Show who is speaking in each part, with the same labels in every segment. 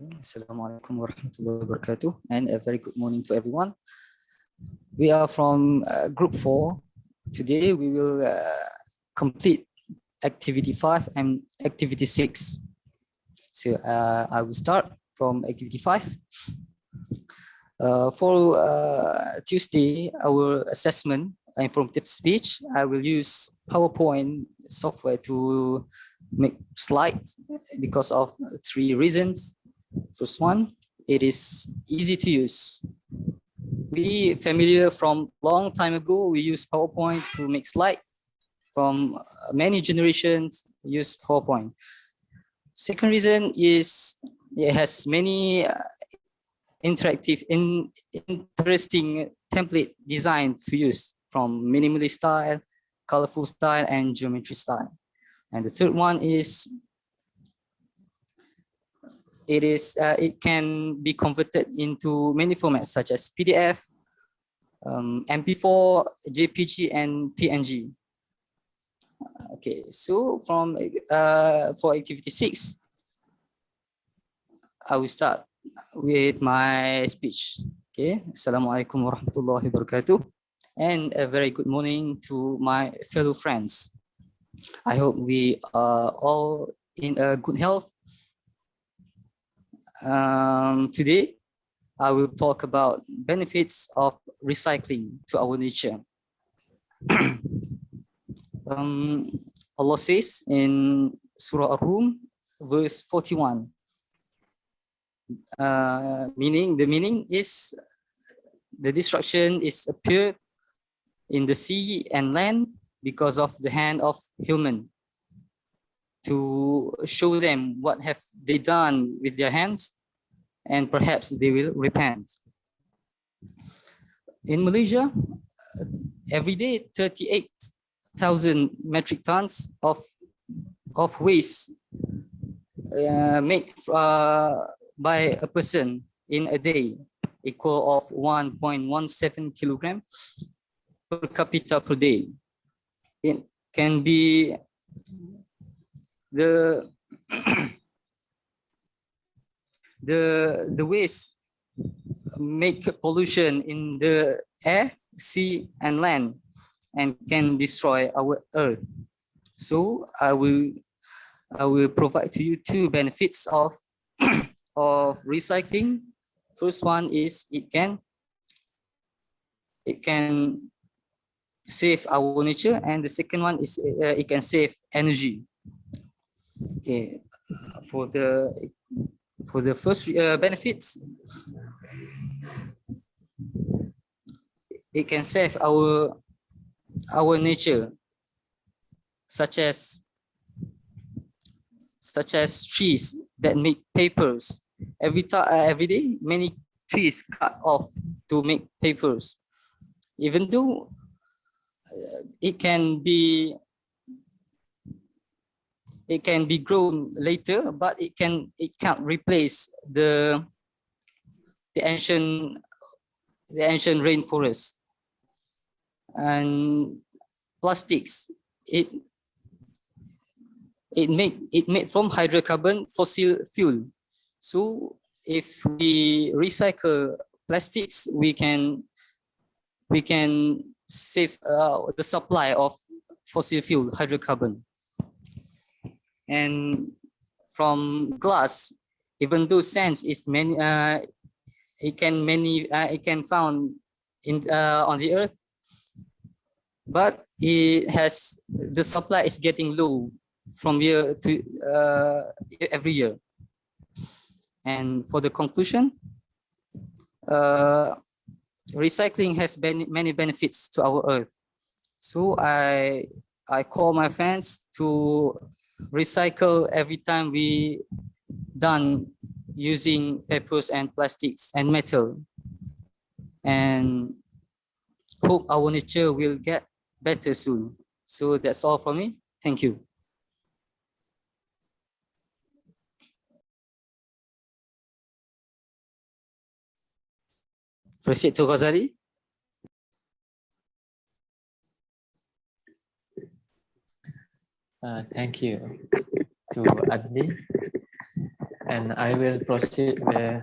Speaker 1: Assalamualaikum warahmatullahi wabarakatuh, and a very good morning to everyone. We are from Group 4. Today we will complete Activity 5 and Activity 6. So I will start from Activity 5. For Tuesday, our assessment, informative speech, I will use PowerPoint software to make slides because of 3 reasons. First one, it is easy to use. We familiar from long time ago, we use PowerPoint to make slides. From many generations use PowerPoint. Second reason is it has many interactive, interesting template design to use, from minimalist style, colorful style, and geometry style. And the third one is it can be converted into many formats such as PDF, MP4, JPG, and PNG. Okay, so from for Activity 6, I will start with my speech. Okay, Assalamualaikum warahmatullahi wabarakatuh, and a very good morning to my fellow friends. I hope we are all in a good health. Today, I will talk about benefits of recycling to our nature. Allah says in Surah Ar-Rum, verse 41, the meaning is the destruction is appeared in the sea and land because of the hand of human, to show them what have they done with their hands, and perhaps they will repent. In Malaysia, every day 38,000 metric tons of waste made by a person in a day, equal of 1.17 kilogram per capita per day. It can be the waste make pollution in the air, sea, and land, and can destroy our earth. So I will provide to you 2 benefits of of recycling. First one is it can save our nature, and the second one is it can save energy. Okay, for the first benefits, it can save our nature, such as trees that make papers. Every day, many trees cut off to make papers. Even though it can be grown later, but it can't replace the ancient rainforest. And plastics, it made from hydrocarbon fossil fuel. So if we recycle plastics, we can save the supply of fossil fuel, hydrocarbon. And from glass, even though sands is many, it can found in on the earth, but it has the supply is getting low from year to every year. And for the conclusion, recycling has many benefits to our earth. So I call my friends to recycle every time we done using papers and plastics and metal, and hope our nature will get better soon. So that's all from me. Thank you. Proceed to Ghazali.
Speaker 2: Thank you to Adli. and I will proceed with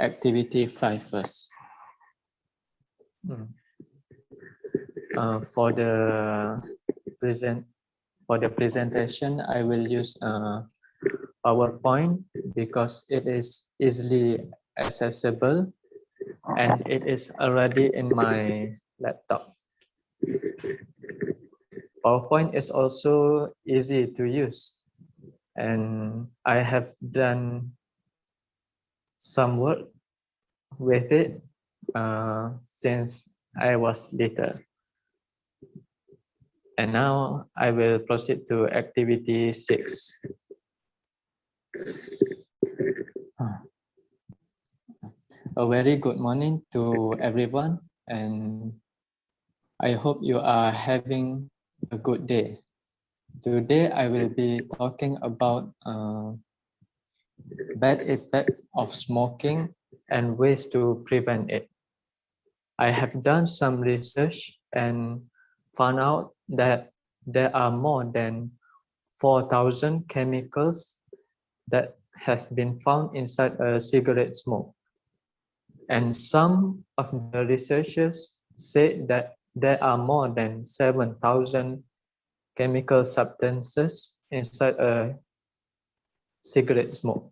Speaker 2: activity 5 first. For the presentation, I will use PowerPoint because it is easily accessible and it is already in my laptop. PowerPoint is also easy to use, and I have done some work with it since I was little. And now I will proceed to activity 6. A very good morning to everyone, and I hope you are having a good day. Today I will be talking about bad effects of smoking and ways to prevent it. I have done some research and found out that there are more than 4,000 chemicals that have been found inside a cigarette smoke. And some of the researchers say that there are more than 7,000 chemical substances inside a cigarette smoke.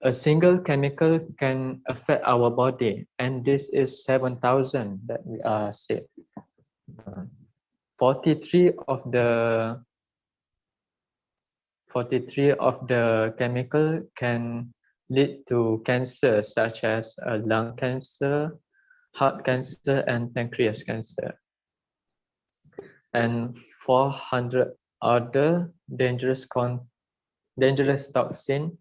Speaker 2: A single chemical can affect our body, and this is 7,000 that we are said. 43 of the chemical can lead to cancer, such as lung cancer, heart cancer, and pancreas cancer. And 400 other dangerous toxin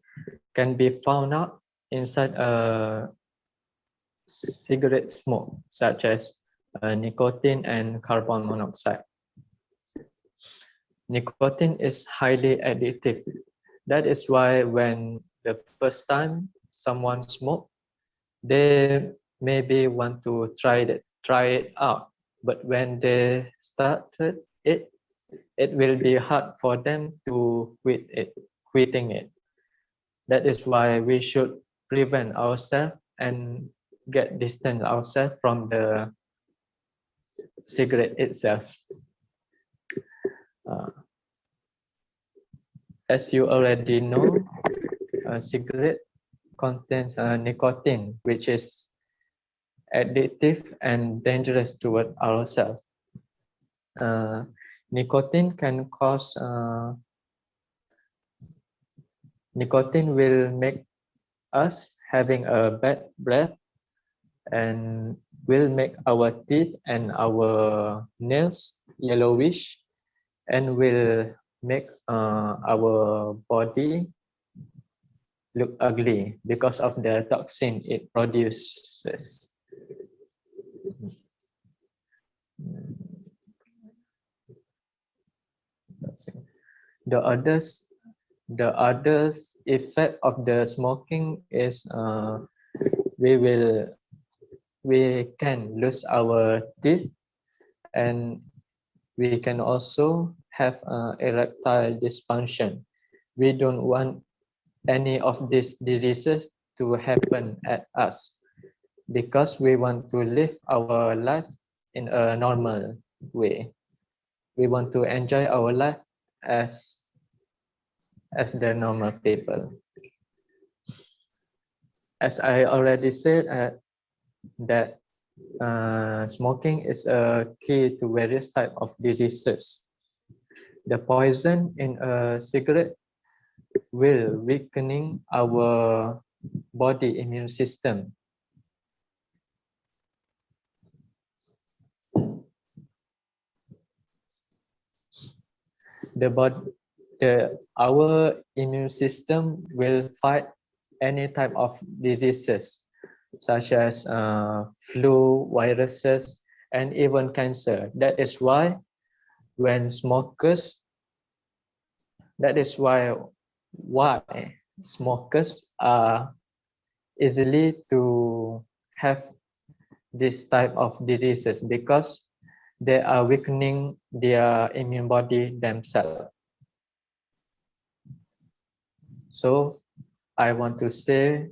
Speaker 2: can be found out inside a cigarette smoke, such as nicotine and carbon monoxide. Nicotine is highly addictive. That is why when the first time someone smokes, they maybe want to try it out. But when they started it, it will be hard for them to quitting it. That is why we should prevent ourselves and get distance ourselves from the cigarette itself. As you already know, a cigarette contains nicotine, which is addictive and dangerous toward ourselves. Nicotine will make us having a bad breath and will make our teeth and our nails yellowish and will make our body look ugly because of the toxin it produces. The others effect of the smoking is we can lose our teeth, and we can also have erectile dysfunction. We don't want any of these diseases to happen at us because we want to live our life in a normal way. We want to enjoy our life as the normal people. As I already said, that smoking is a key to various types of diseases. The poison in a cigarette will weakening our body immune system. Our immune system will fight any type of diseases such as flu, viruses, and even cancer. That is why smokers are easily to have this type of diseases, because they are weakening their immune body themselves. So I want to say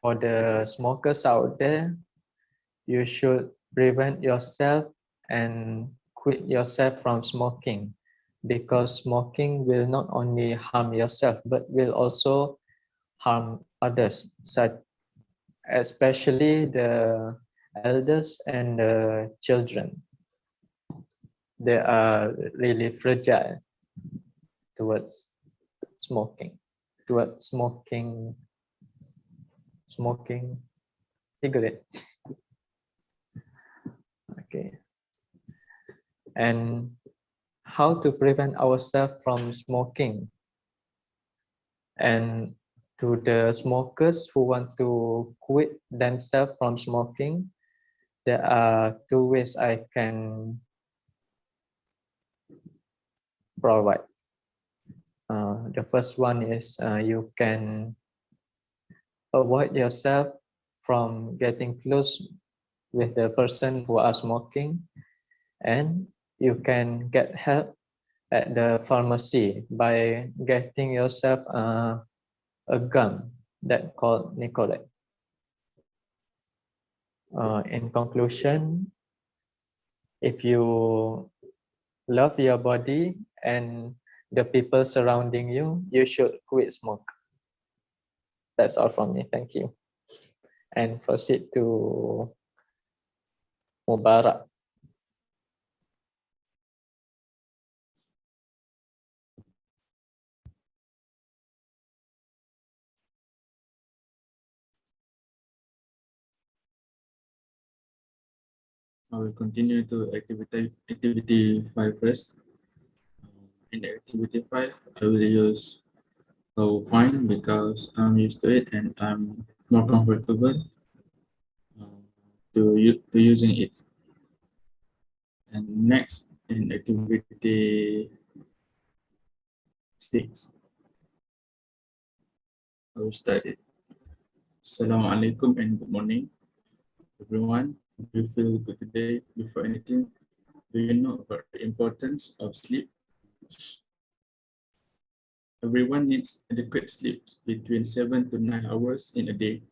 Speaker 2: for the smokers out there, you should prevent yourself and quit yourself from smoking, because smoking will not only harm yourself but will also harm others, such especially the elders and the children. They are really fragile towards smoking, towards smoking cigarette. Okay. And how to prevent ourselves from smoking? And to the smokers who want to quit themselves from smoking, there are two ways I can provide. The first one is you can avoid yourself from getting close with the person who are smoking, and you can get help at the pharmacy by getting yourself a gum that called Nicolette. In conclusion, if you love your body and the people surrounding you, you should quit smoke. That's all from me. Thank you. And proceed to Mubarak.
Speaker 3: I will continue to activity 5 first. In the activity 5, I will use PowerPoint because I'm used to it and I'm more comfortable to using it. And next, in activity 6, I will start it. Assalamualaikum and good morning, everyone. Do you feel good today? Before anything, do you know about the importance of sleep? Everyone needs adequate sleep between 7 to 9 hours in a day.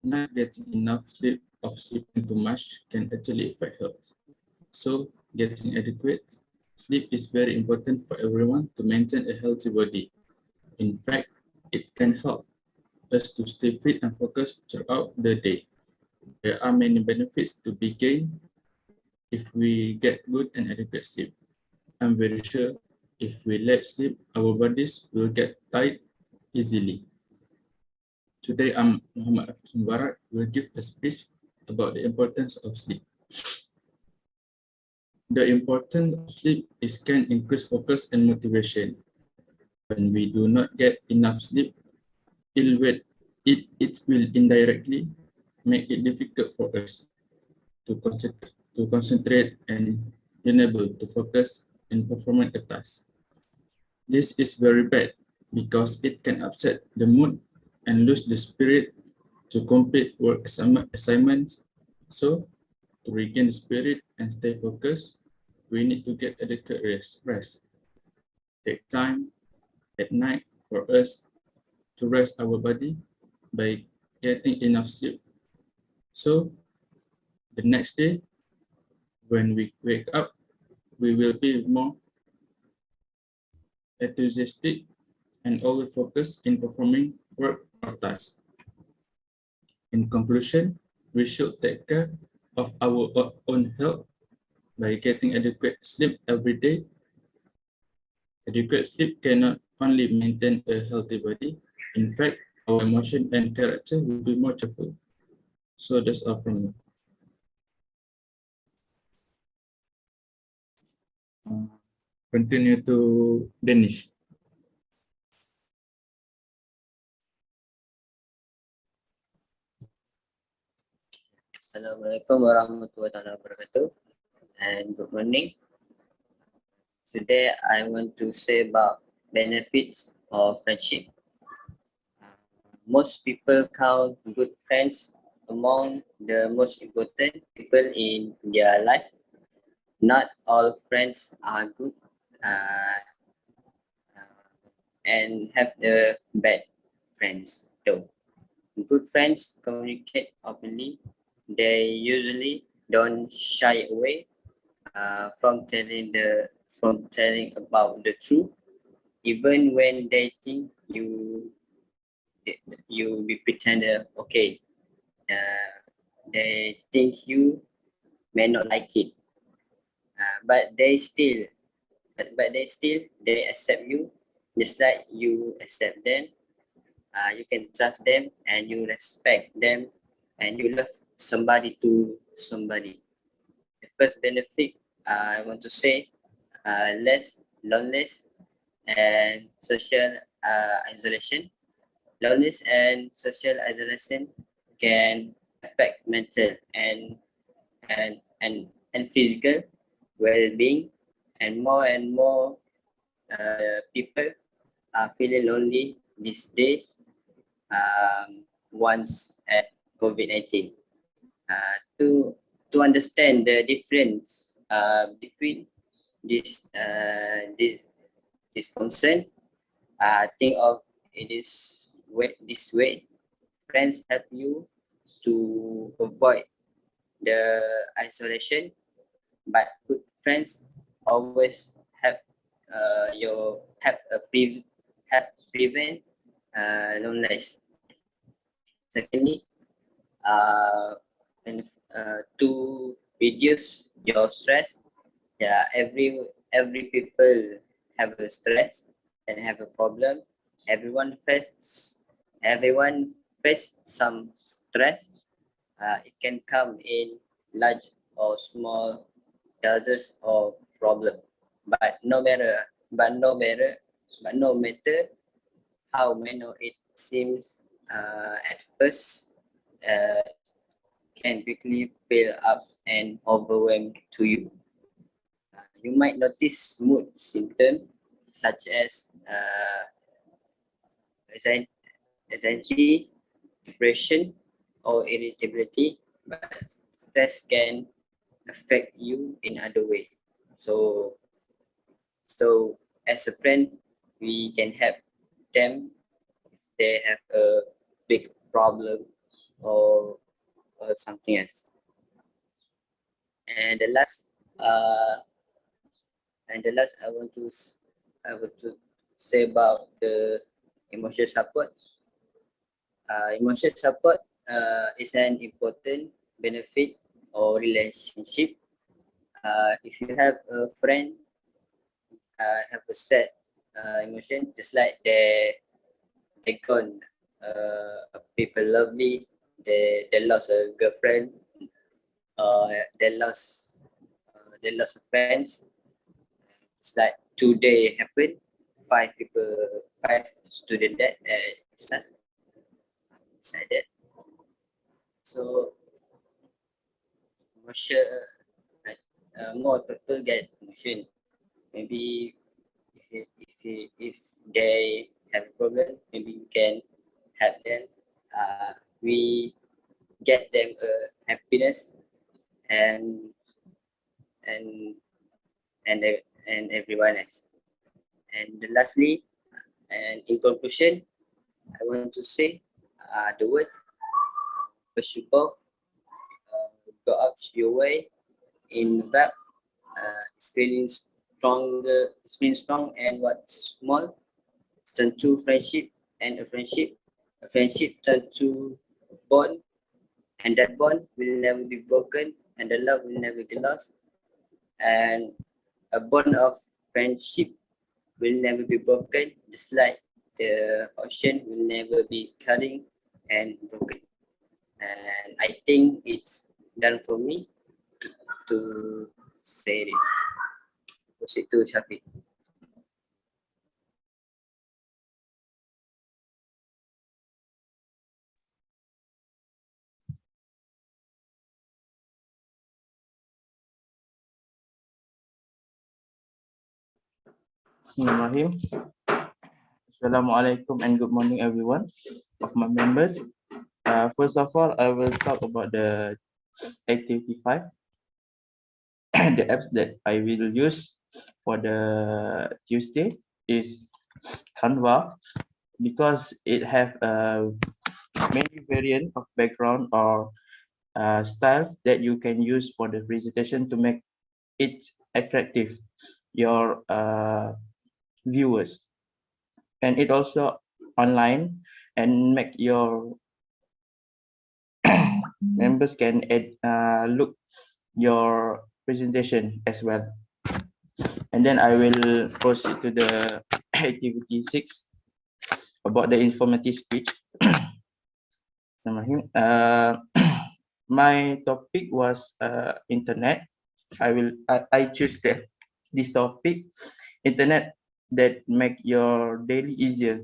Speaker 3: Not getting enough sleep or sleeping too much can actually affect health. So, getting adequate sleep is very important for everyone to maintain a healthy body. In fact, it can help us to stay fit and focused throughout the day. There are many benefits to be gained if we get good and adequate sleep. I'm very sure if we lack sleep, our bodies will get tired easily. Today, Muhammad Mubarak will give a speech about the importance of sleep. The importance of sleep is can increase focus and motivation. When we do not get enough sleep, it will indirectly make it difficult for us to concentrate and enable to focus and perform a task. This is very bad because it can upset the mood and lose the spirit to complete work assignments. So, to regain the spirit and stay focused, we need to get adequate rest. Take time at night for us to rest our body by getting enough sleep. So, the next day, when we wake up, we will be more enthusiastic and always focused in performing work or tasks. In conclusion, we should take care of our own health by getting adequate sleep every day. Adequate sleep cannot only maintain a healthy body. In fact, our emotion and character will be more cheerful. So that's all from me. Continue to Danish.
Speaker 4: Assalamualaikum warahmatullahi wabarakatuh, and good morning. Today I want to say about benefits of friendship. Most people count good friends among the most important people in their life. Not all friends are good. and have the bad friends though. Good friends communicate openly. They usually don't shy away from telling about the truth, even when they think you be pretender. Okay, uh, they think you may not like it, but they accept you just like you accept them. You can trust them and you respect them and you love somebody to somebody. The first benefit I want to say, less loneliness and social isolation. Loneliness and social isolation can affect mental and physical well-being, and more people are feeling lonely this day once at COVID-19. To understand the difference between this concern, think of it this way. Friends help you to avoid the isolation, but good friends always help help prevent loneliness. Secondly, uh, and to reduce your stress, yeah, every people have a stress and have a problem. Everyone face some stress. It can come in large or small doses of problem. But no matter how minor it seems at first, uh, can quickly fill up and overwhelm to you. You might notice mood symptoms such as anxiety, depression, or irritability, but stress can affect you in other way. So, so as a friend, we can help them if they have a big problem or, or something else. And the last, uh, I want to say about the emotional support. Emotional support is an important benefit or relationship. If you have a friend have a sad emotion, just like they gone people lovely, they lost a girlfriend, uh, they lost they lost a friends. It's like today happened, five student dead at class, it's like that. So emotion, like more people get emotion. Maybe if they have a problem, maybe we can help them. We get them happiness and and and everyone else. And lastly, and in conclusion, I want to say the word first of all, go out your way in verb. It's feeling stronger. It's feeling strong and what's small. It's turn to friendship and a friendship. A friendship turn to bond, and that bond will never be broken, and the love will never be lost. And a bond of friendship will never be broken, just like the ocean will never be cutting and broken. And I think it's done for me to say it. Proceed to Shafiq.
Speaker 5: Bismillahirrahmanirrahim. Assalamualaikum and good morning everyone of my members. First of all, I will talk about the activity 5, the apps that I will use for the Tuesday is Canva because it have many variant of background or styles that you can use for the presentation to make it attractive your viewers, and it also online and make your members can look your presentation as well. And then I will proceed to the activity 6 about the informative speech. My topic was internet. I choose this topic, internet that make your daily easier.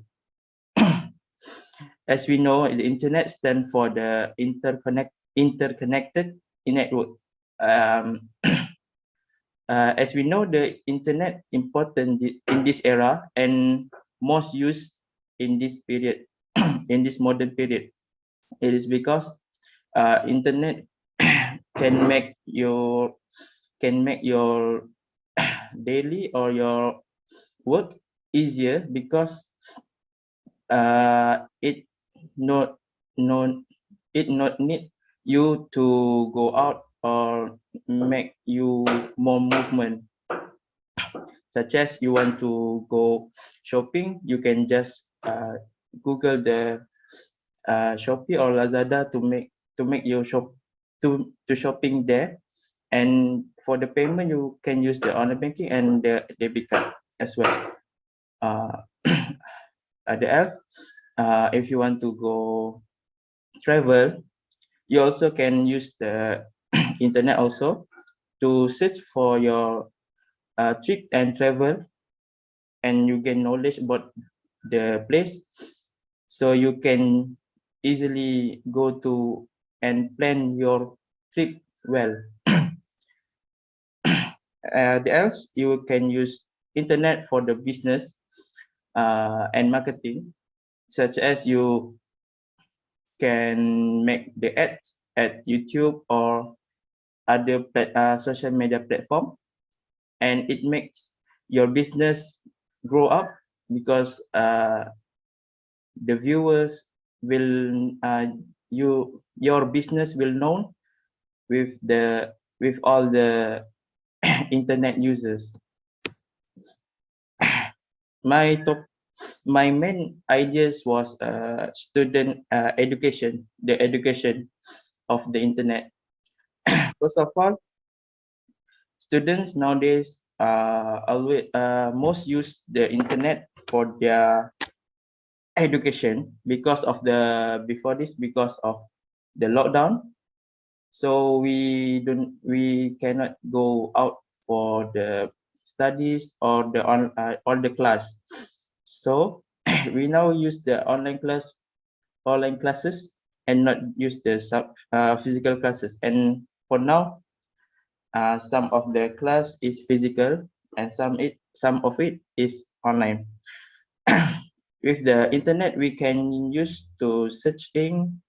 Speaker 5: As we know, the internet stands for the interconnected network. Um, as we know, the internet important in this era and most used in this period, in this modern period. It is because internet can make your daily or your work easier because it not not it not need you to go out or make you more movement, such as you want to go shopping, you can just google the Shopee or Lazada to make your to shopping there. And for the payment, you can use the online banking and the debit card as well. Other else, if you want to go travel, you also can use the internet also to search for your trip and travel, and you gain knowledge about the place, so you can easily go to and plan your trip well. The else, you can use internet for the business and marketing, such as you can make the ads at YouTube or other social media platform, and it makes your business grow up because the viewers will your business will known with all the internet users. My main ideas was student education, the education of the internet. First of all, students nowadays always most use the internet for their education because of because of the lockdown. So we cannot go out for the studies or the class. So we now use the online classes and not use the physical classes. And for now, some of the class is physical and some of it is online. With the internet, we can use to searching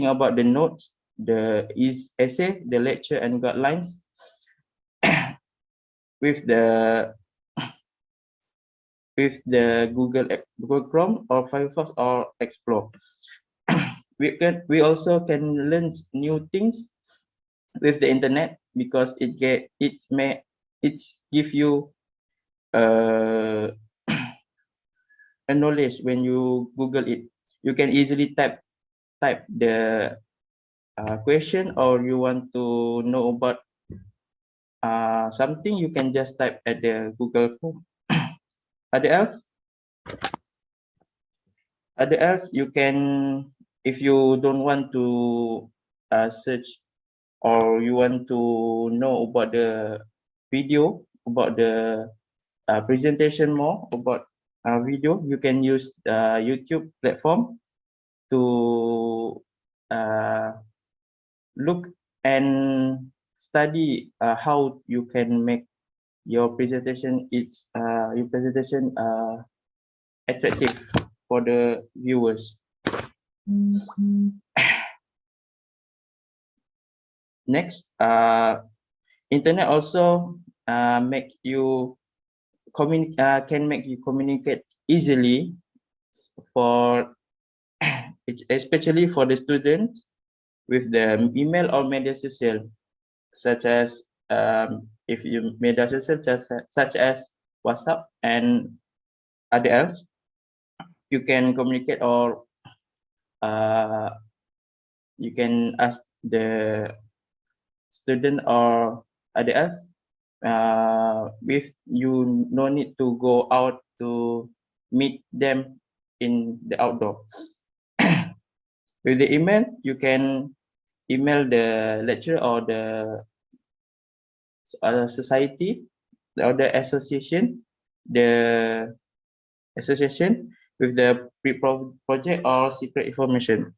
Speaker 5: about the notes, the essay, the lecture and guidelines with the Google Chrome or Firefox or Explore. We also can learn new things with the internet because it give you uh, a knowledge. When you Google it, you can easily type the question, or you want to know about something, you can just type at the Google Chrome. Other else, you can, if you don't want to search, or you want to know about the video, about the presentation more about video, you can use the YouTube platform to look and study how you can make your presentation attractive for the viewers. Next, internet also make you can make you communicate easily for especially for the students with the email or media social, such as if you media social such as WhatsApp and other else, you can communicate or uh, you can ask the student or other else with you no need to go out to meet them in the outdoor. With the email, you can email the lecturer or the society or the the association with the project or secret information.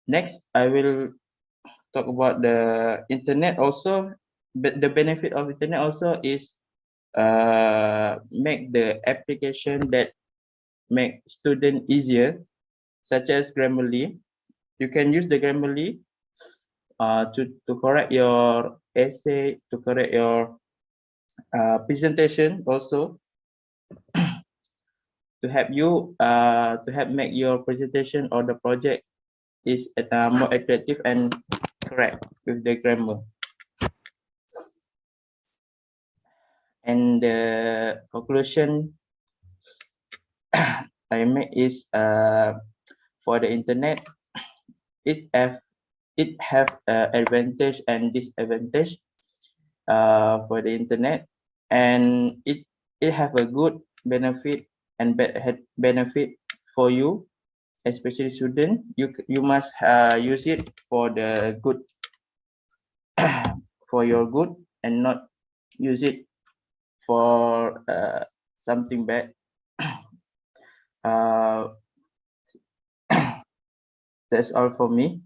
Speaker 5: Next, I will talk about the internet also. But the benefit of internet also is make the application that make student easier, such as Grammarly. You can use the Grammarly to correct your essay, to correct your presentation also, to help you to help make your presentation or the project is more attractive and correct with the grammar. And the conclusion I make is for the internet, it have advantage and disadvantage for the internet, and it have a good benefit and bad benefit for you, especially student. You must use it for the good, for your good, and not use it for something bad. uh, that's all for me.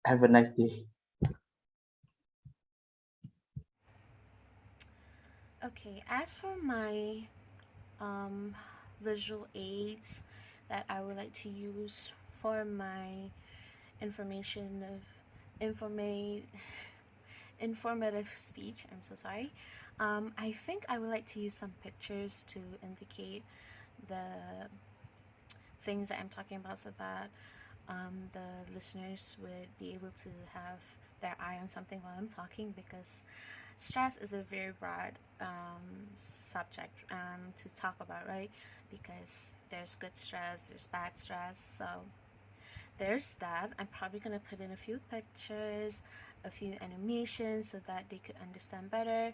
Speaker 5: Have a nice day.
Speaker 6: Okay, as for my visual aids that I would like to use for my information of informative speech, I'm so sorry. I think I would like to use some pictures to indicate the things that I'm talking about so that the listeners would be able to have their eye on something while I'm talking, because stress is a very broad subject to talk about, right? Because there's good stress, there's bad stress. So there's that. I'm probably going to put in a few pictures, a few animations so that they could understand better.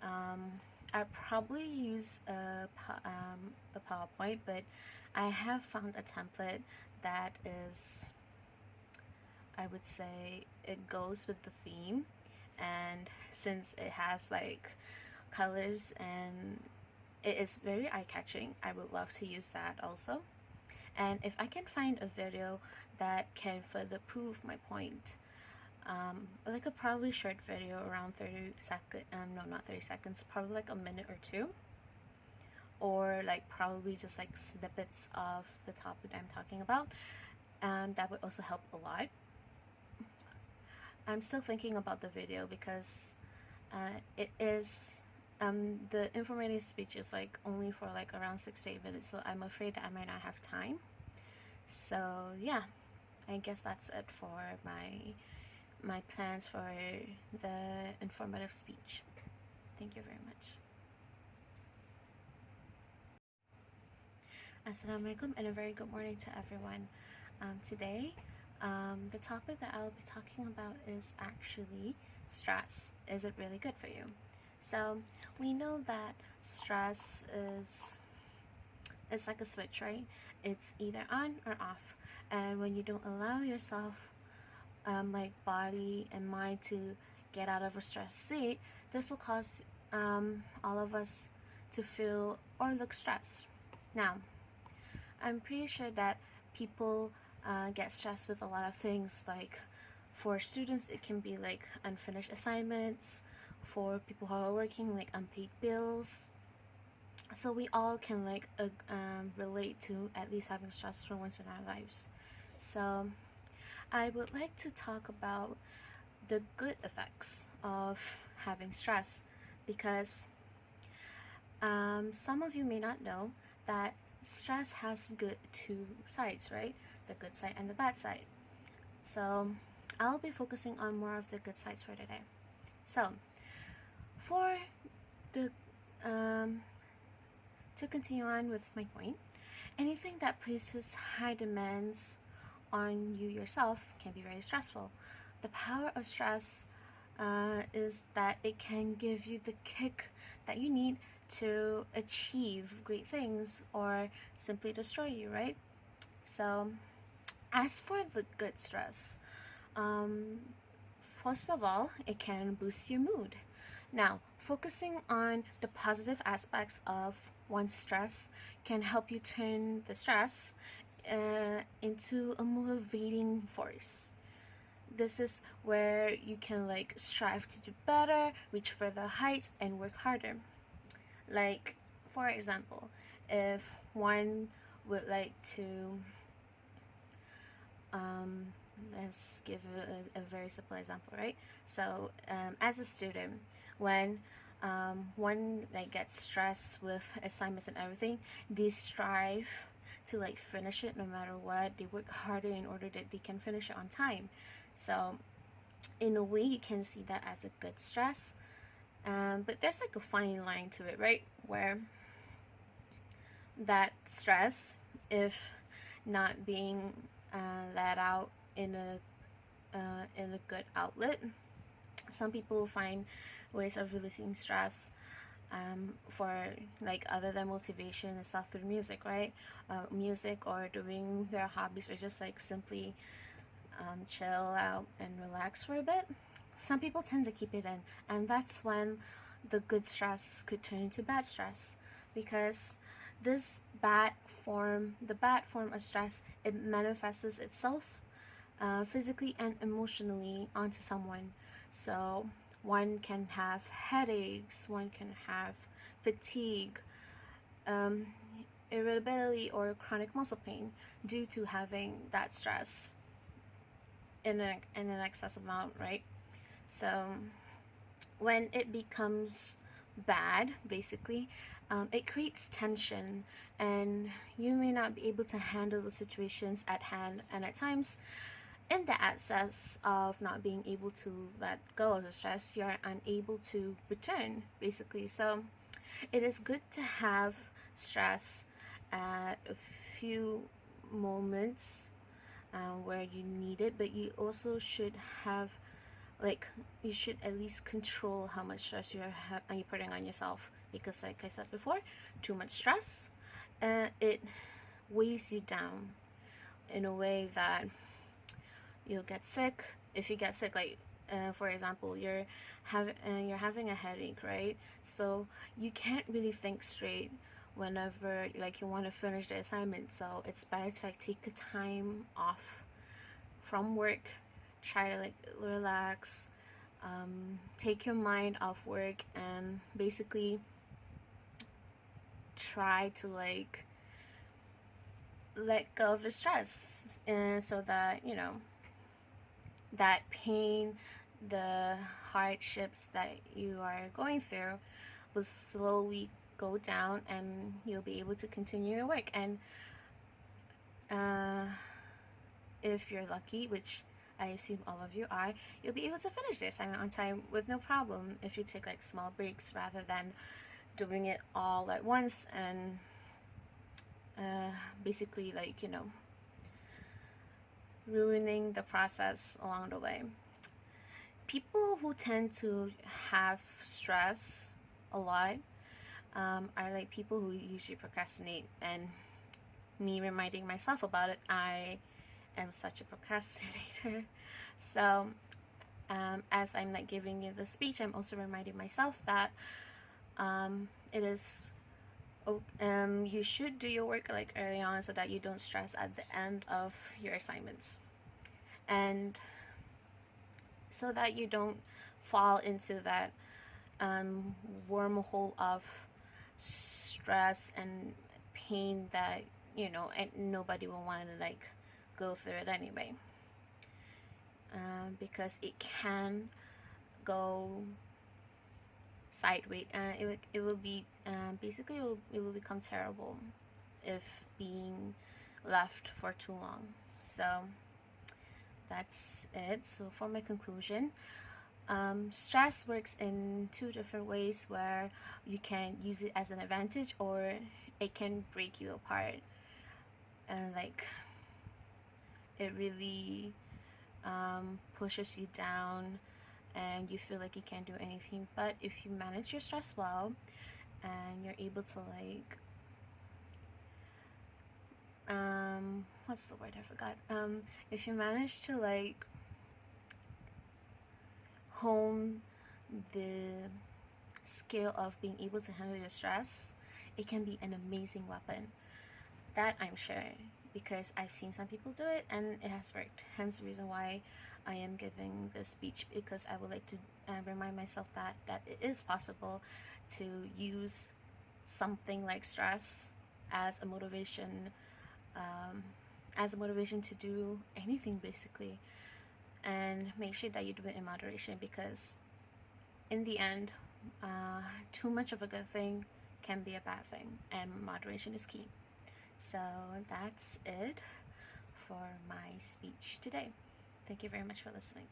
Speaker 6: I'll probably use a PowerPoint, but I have found a template that is, I would say, it goes with the theme, and since it has like colors and it is very eye-catching, I would love to use that also. And if I can find a video that can further prove my point, like a probably short video around 30 seconds, no, not 30 seconds, probably like a minute or two, or like probably just like snippets of the topic I'm talking about, and that would also help a lot. I'm still thinking about the video because it is the informative speech is like only for like around 6 to 8 minutes, so I'm afraid that I might not have time. So yeah, I guess that's it for my plans for the informative speech. Thank you very much. Assalamualaikum and a very good morning to everyone. Today, the topic that I'll be talking about is actually stress. Is it really good for you? So we know that stress is, it's like a switch, right? It's either on or off, and when you don't allow yourself like body and mind to get out of a stress state, this will cause all of us to feel or look stressed. Now, I'm pretty sure that people get stressed with a lot of things. Like for students, it can be like unfinished assignments. For people who are working, like unpaid bills. So we all can like relate to at least having stressful ones in our lives. So I would like to talk about the good effects of having stress, because some of you may not know that stress has good two sides, right? The good side and the bad side. So I'll be focusing on more of the good sides for today. So for the to continue on with my point, anything that places high demands on you yourself can be very stressful. The power of stress is that it can give you the kick that you need to achieve great things or simply destroy you, right? So, as for the good stress, first of all, it can boost your mood. Now, focusing on the positive aspects of one's stress can help you turn the stress into a motivating force. This is where you can like strive to do better, reach further heights, and work harder. Like, for example, if one would like to, let's give a very simple example, right? So, as a student, when one like gets stressed with assignments and everything, they strive to like finish it no matter what. They work harder in order that they can finish it on time. So in a way, you can see that as a good stress, but there's like a fine line to it, right? Where that stress, if not being let out in a good outlet, some people find ways of releasing stress for like other than motivation and stuff through music, right? Music or doing their hobbies, or just like simply chill out and relax for a bit. Some people tend to keep it in, and that's when the good stress could turn into bad stress, because this the bad form of stress, it manifests itself physically and emotionally onto someone. So one can have headaches, one can have fatigue, um, irritability, or chronic muscle pain due to having that stress in an excess amount, right? So when it becomes bad, basically, it creates tension, and you may not be able to handle the situations at hand, and at times, in the absence of not being able to let go of the stress, you are unable to return, basically. So it is good to have stress at a few moments where you need it, but you also should have like you should at least control how much stress you're putting on yourself, because like I said before, too much stress it weighs you down in a way that you'll get sick. If you get sick, like for example, you're having a headache, right? So you can't really think straight whenever like you want to finish the assignment. So it's better to like take a time off from work, try to like relax, take your mind off work, and basically try to like let go of the stress, and so that that pain, the hardships that you are going through will slowly go down, and you'll be able to continue your work. And if you're lucky, which I assume all of you are, you'll be able to finish the assignment on time with no problem if you take like small breaks rather than doing it all at once and basically like ruining the process along the way. People who tend to have stress a lot are like people who usually procrastinate, and me reminding myself about it, I am such a procrastinator. So as I'm like giving you the speech, I'm also reminding myself that it is you should do your work like early on so that you don't stress at the end of your assignments, and so that you don't fall into that wormhole of stress and pain that and nobody will want to like go through it anyway. because it can go sideways. It will be basically it will become terrible if being left for too long. So that's it. So for my conclusion, stress works in two different ways, where you can use it as an advantage or it can break you apart, and like it really pushes you down and you feel like you can't do anything. But if you manage your stress well and you're able to like what's the word, I forgot, if you manage to like hone the skill of being able to handle your stress, it can be an amazing weapon. That I'm sure, because I've seen some people do it and it has worked. Hence the reason why I am giving this speech, because I would like to remind myself that it is possible to use something like stress as a motivation, to do anything basically, and make sure that you do it in moderation, because in the end, too much of a good thing can be a bad thing, and moderation is key. So that's it for my speech today. Thank you very much for listening.